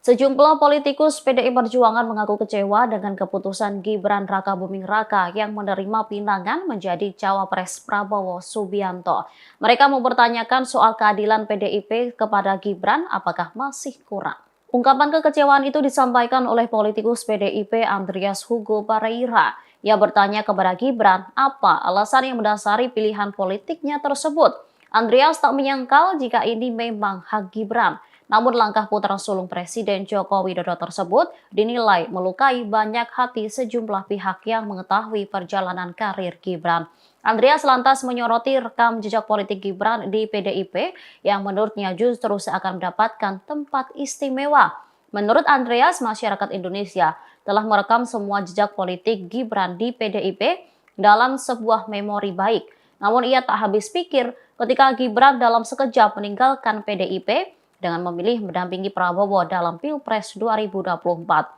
Sejumlah politikus PDI Perjuangan mengaku kecewa dengan keputusan Gibran Rakabuming Raka yang menerima pinangan menjadi cawapres Prabowo Subianto. Mereka mempertanyakan soal keadilan PDIP kepada Gibran apakah masih kurang. Ungkapan kekecewaan itu disampaikan oleh politikus PDIP Andreas Hugo Pareira. Ia bertanya kepada Gibran apa alasan yang mendasari pilihan politiknya tersebut. Andreas tak menyangkal jika ini memang hak Gibran. Namun langkah putra sulung Presiden Joko Widodo tersebut dinilai melukai banyak hati sejumlah pihak yang mengetahui perjalanan karir Gibran. Andreas lantas menyoroti rekam jejak politik Gibran di PDIP yang menurutnya justru seakan mendapatkan tempat istimewa. Menurut Andreas, masyarakat Indonesia telah merekam semua jejak politik Gibran di PDIP dalam sebuah memori baik. Namun ia tak habis pikir ketika Gibran dalam sekejap meninggalkan PDIP dengan memilih mendampingi Prabowo dalam Pilpres 2024.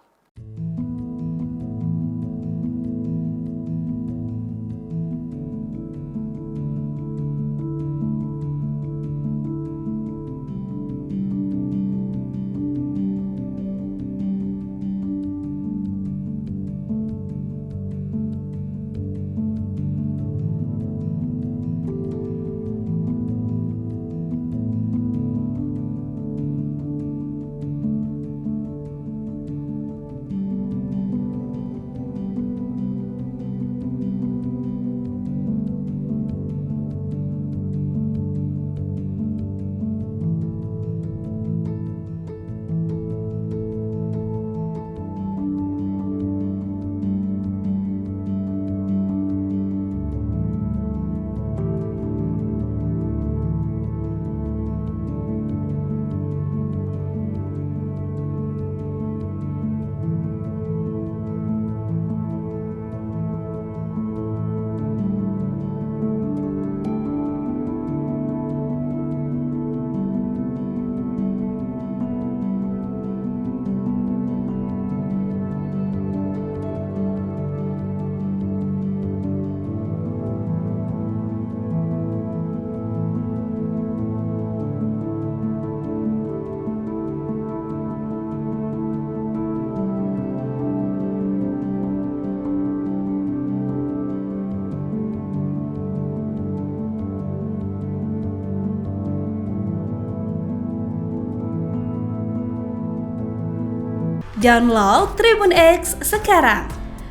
Download Tribun X sekarang,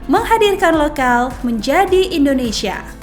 menghadirkan lokal menjadi Indonesia.